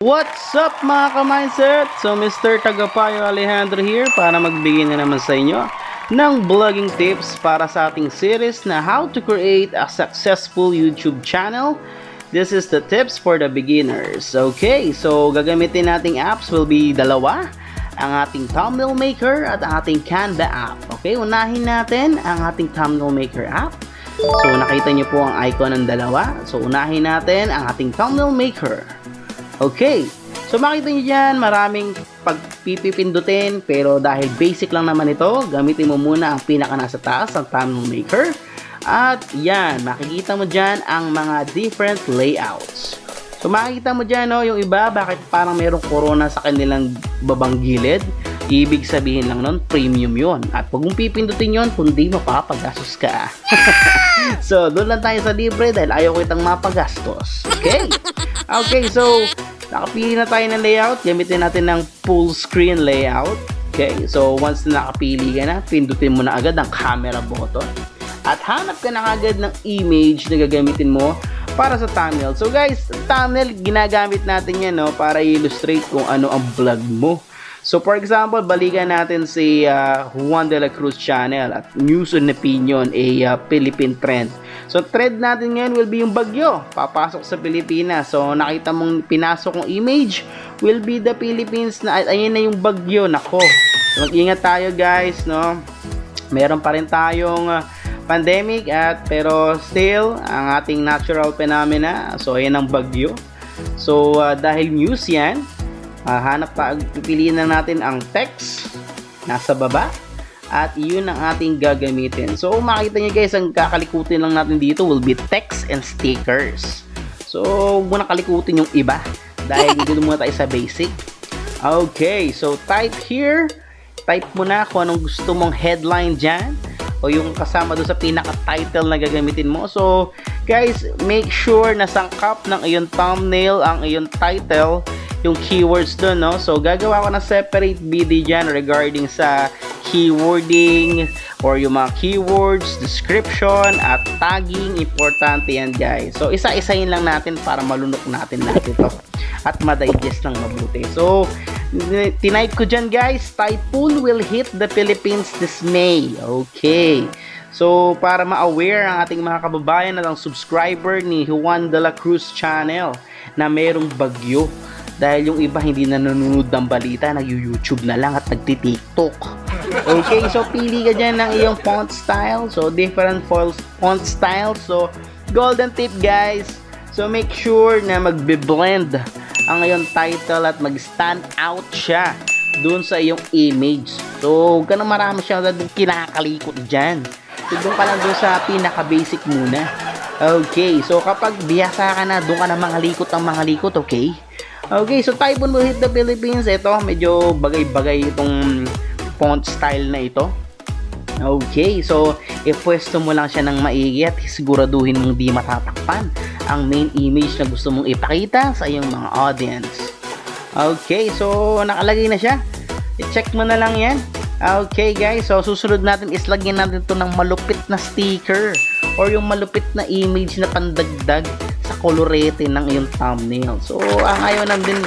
What's up mga ka-mindset? So Mr. Tagapayo Alejandro here para magbigay na naman sa inyo ng vlogging tips para sa ating series na how to create a successful YouTube channel. This is the tips for the beginners. Okay, so gagamitin nating apps will be dalawa. Ang ating thumbnail maker at ang ating Canva app. Okay, unahin natin ang ating thumbnail maker app. So nakita niyo po ang icon ng dalawa. So unahin natin ang ating thumbnail maker. Okay, so makita nyo dyan, maraming pagpipindutin, pero dahil basic lang naman ito, gamitin mo muna ang pinaka nasa taas, ang thumbnail maker. At yan, makikita mo dyan ang mga different layouts. So makikita mo dyan, no, yung iba, bakit parang mayroong corona sa kanilang babang gilid? Ibig sabihin lang nun, premium yon. At pag mong pipindutin yon, kundi mapapagastos ka. So, doon lang tayo sa libre dahil ayaw ko itang mapagastos. Okay? Okay, so nakapili na tayo ng layout. Gamitin natin ng full screen layout. Okay, so once na nakapili ka na, pindutin mo na agad ang camera button. At hanap ka na agad ng image na gagamitin mo para sa thumbnail. So guys, thumbnail, ginagamit natin yan, no, para i-illustrate kung ano ang vlog mo. So for example, balikan natin si Juan de la Cruz channel at News and Opinion, a Philippine trend. So trend natin ngayon will be yung bagyo, papasok sa Pilipinas. So nakita mong pinasok kong image will be the Philippines na ayun na yung bagyo. Nako, mag-ingat tayo guys, no? Meron pa rin tayong pandemic pero still ang ating natural phenomena. So ayan ang bagyo. So dahil news yan, hanap tayo, pipiliin na natin ang text nasa baba at yun ang ating gagamitin. So makita nyo guys, ang kakalikutin lang natin dito will be text and stickers. So huwag mo na kalikutin yung iba dahil dito muna tayo sa basic. Okay, so type here, type mo na kung anong gusto mong headline dyan o yung kasama doon sa pinaka title na gagamitin mo. So guys, make sure na sangkap ng iyong thumbnail ang iyong title, yung keywords doon, no? So gagawa ko ng separate video dyan regarding sa keywording or yung mga keywords, description at tagging. Importante yan guys. So isa-isahin lang natin para malunok natin ito at ma-digest ng mabuti. So tinipe ko dyan guys, typhoon will hit the Philippines this May. Okay, so para ma-aware ang ating mga kababayan na lang subscriber ni Juan de la Cruz channel na mayroong bagyo. Dahil yung iba hindi na nanonood ng balita, nag-YouTube na lang at nagti-TikTok. Okay, so pili ka dyan ng iyong font style. So different font style. So golden tip guys. So make sure na magbe-blend ang iyong title at mag-stand out siya dun sa iyong image. So huwag ka na marami siya kinakalikot dyan. So doon ka lang dun sa pinaka-basic muna. Okay, so kapag biyasa ka na, doon ka na mga likot, okay? Okay, so typhoon will hit the Philippines. Ito, medyo bagay-bagay itong font style na ito. Okay, so ipwesto mo lang siya ng maigi at siguraduhin mong di matatakpan ang main image na gusto mong ipakita sa iyong mga audience. Okay, so nakalagay na siya. I-check mo na lang yan. Okay guys, so susunod natin is lagyan natin ito ng malupit na sticker or yung malupit na image na pandagdag sa kolorete ng iyong thumbnail. So ang ayaw natin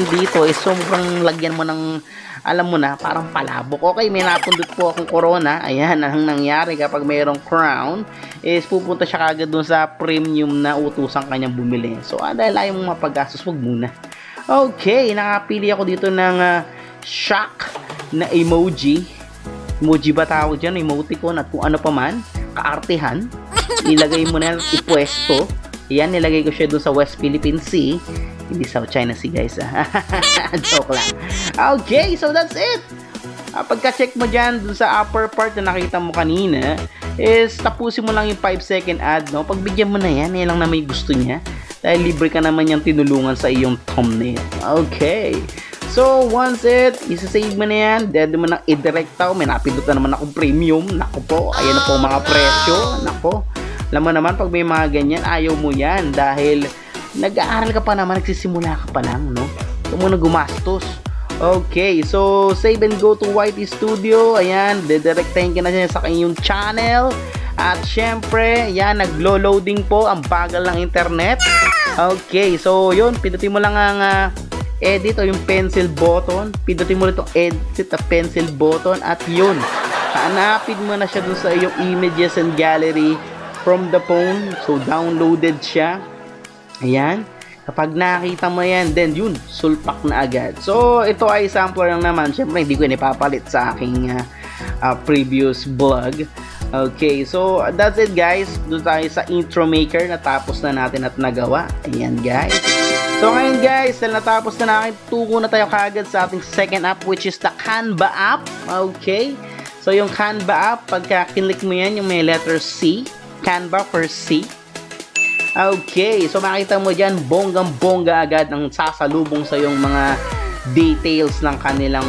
dito is sobrang lagyan mo ng, alam mo na, parang palabok. Okay, may napundot po akong corona. Ayan, ang nangyari kapag mayroong crown is pupunta siya kagad dun sa premium na utusang kanyang bumili. So dahil ayaw mong mapagastos, wag muna. Okay, nakapili ako dito ng shock na emoji. Emoji ba tawag dyan? Emoticon at kung ano pa man, kaartehan. Ilagay mo na, ipwesto. Yan, nilagay ko siya doon sa West Philippine Sea. Hindi South China Sea guys. Joke lang. Okay, so that's it. Pagka-check mo dyan doon sa upper part na nakita mo kanina, is tapusin mo lang yung 5-second ad, no? Pagbigyan mo na yan, yan lang na may gusto niya. Dahil libre ka naman yung tinulungan sa iyong thumbnail. Okay. So, once isa-save mo na yan, dahil mo nang i-direct out, may napindot na naman akong premium. Nako po, ayan na po mga presyo. Nako. Alam mo naman, pag may mga ganyan, ayaw mo yan dahil nag-aaral ka pa naman, nagsisimula ka pa lang, no? Ito mo na gumastos. Okay, so save and go to YT Studio. Ayan, dedirectahin ka na siya sa kanyang channel. At syempre, yan, naglo-loading po, ang bagal ng internet. Okay, so yun, pindutin mo lang ang edit o yung pencil button. Pindutin mo itong edit na pencil button at yun, hanapin mo na siya dun sa iyong images and gallery from the phone. So downloaded siya. Ayan. Kapag nakita mo yan, then yun, sulpak na agad. So ito ay sampler lang naman. Syempre hindi ko ipapalit sa aking previous vlog. Okay, so that's it guys. Doon tayo sa intro maker, natapos na natin at nagawa. Ayan guys. So ngayon guys, dahil natapos na natin, tuko na tayo kagad sa ating second app, which is the Canva app. Okay, so yung Canva app, pagka kinlik mo yan, yung may letter C, Canva for C. Okay, so makita mo dyan, bonggang-bongga agad ang sasalubong sa yung mga details ng kanilang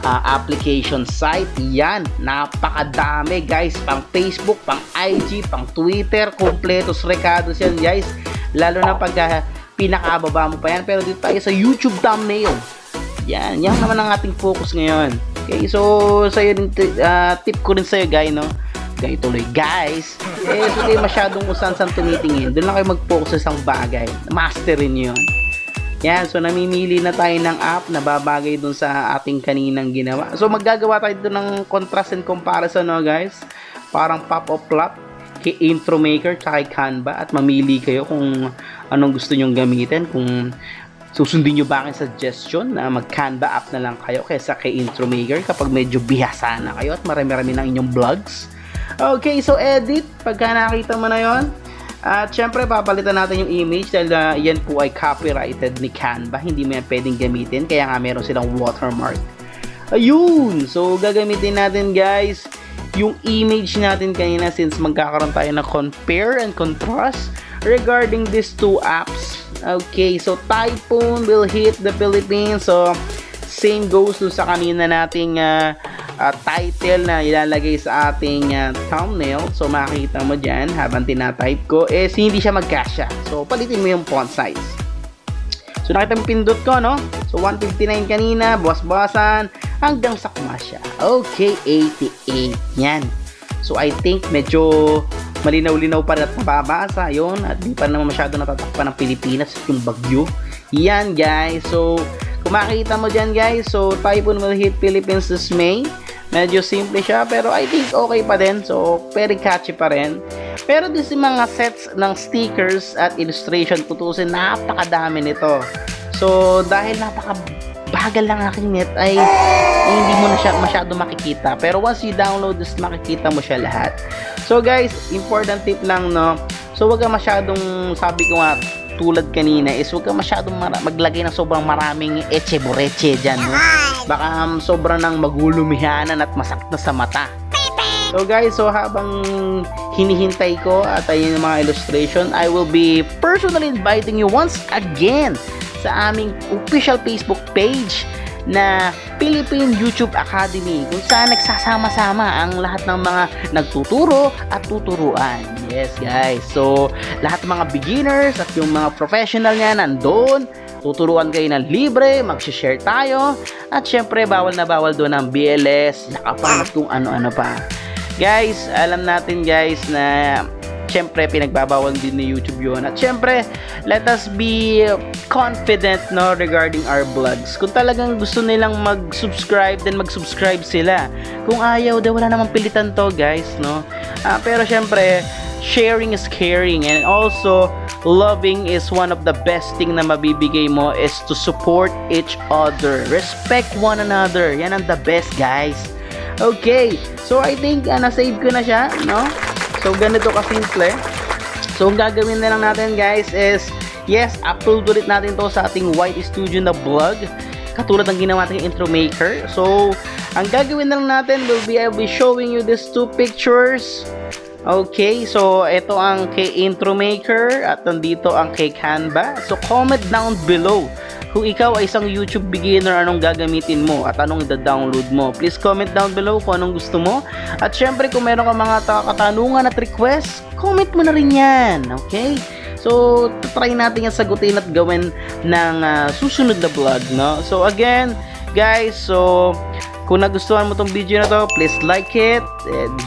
application site. Yan, napakadami guys, pang Facebook, pang IG, pang Twitter, kompletos recados yan guys, lalo na pagka pinakababa mo pa yan. Pero dito tayo sa YouTube thumbnail, yan naman ang ating focus ngayon. Okay, so sa'yo din, tip ko rin sa'yo guys, no? Tuloy guys, so kayo masyadong usan-san tumitingin, doon lang kayo mag-focus sa isang bagay, masterin nyo yun. Yan, so namimili na tayo ng app na babagay dun sa ating kaninang ginawa. So maggagawa tayo dito ng contrast and comparison, no guys, parang pop-up plot kay intro maker tsaka kay Canva, at mamili kayo kung anong gusto nyong gamitin. Kung susundin nyo ba aking suggestion na mag-Canva app na lang kayo kaysa kay intro maker kapag medyo bihasa na kayo at marami-rami ng inyong vlogs. Okay, so edit, pagka nakita mo na yon, at syempre papalitan natin yung image dahil yan po ay copyrighted ni Canva, hindi mo yan pwedeng gamitin, kaya nga meron silang watermark. Ayun, so gagamitin natin guys yung image natin kanina, since magkakaroon tayo ng compare and contrast regarding these two apps. Okay, so typhoon will hit the Philippines, so same goes to sa kanina nating title na ilalagay sa ating thumbnail. So makikita mo dyan habang tinatype ko is hindi siya magkasya, so palitin mo yung font size. So nakita mo pindot ko, no? So 159 kanina, bawas-bawasan hanggang sa kumasya. Okay, 88 yan. So I think medyo malinaw-linaw pa rin at mababasa yun, at di pa naman masyado natatakpan ng Pilipinas yung bagyo. Yan guys, so kung makikita mo dyan guys, so typhoon will hit Philippines this May. Medyo simple siya, pero I think okay pa din. So very catchy pa rin. Pero this mga sets ng stickers at illustration, tutusin, napakadami nito. So dahil napakabagal lang aking net, ay hindi mo na siya masyado makikita. Pero once you download this, makikita mo siya lahat. So guys, important tip lang, no? So wag ka masyadong, sabi ko nga tulad kanina, is wag ka masyadong maglagay ng sobrang maraming eche-boreche dyan, no? Baka sobrang nang magulumihanan at masakit na sa mata. So guys, so habang hinihintay ko at ayun yung mga illustration, I will be personally inviting you once again sa aming official Facebook page na Philippine YouTube Academy, kung saan nagsasama-sama ang lahat ng mga nagtuturo at tuturuan. Yes guys, so lahat ng mga beginners at yung mga professional niya nandun. Tuturuan kayo ng libre, mag-share tayo, at syempre bawal na bawal doon ang BLS, nakapang at kung ano-ano pa. Guys, alam natin guys na syempre pinagbabawal din ni YouTube yun, at syempre let us be confident, no, regarding our vlogs. Kung talagang gusto nilang mag-subscribe, then mag-subscribe sila. Kung ayaw, then wala namang pilitan to guys, no. Pero syempre sharing is caring, and also loving is one of the best thing na mabibigay mo is to support each other, respect one another. Yan ang the best guys. Okay, so I think na-save ko na siya, no? So ganito kasimple. So ang gagawin na lang natin guys is, yes, upload ulit natin to sa ating White Studio na vlog, katulad ng ginawa natin intro maker. So ang gagawin na lang natin I'll be showing you these two pictures. Okay, so ito ang kay intro maker at nandito ang kay Canva. So comment down below kung ikaw ay isang YouTube beginner, anong gagamitin mo at anong i-download mo. Please comment down below kung anong gusto mo. At syempre kung meron ka mga katanungan at request, comment mo na rin yan. Okay? So try natin yung sagutin at gawin ng susunod na vlog, no? So again, guys, so kung nagustuhan mo tong video na to, please like it,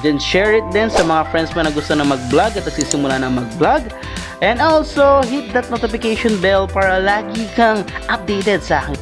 then share it din sa mga friends mo na gusto na mag-vlog at nagsisimula na mag-vlog. And also, hit that notification bell para lagi kang updated sa akin.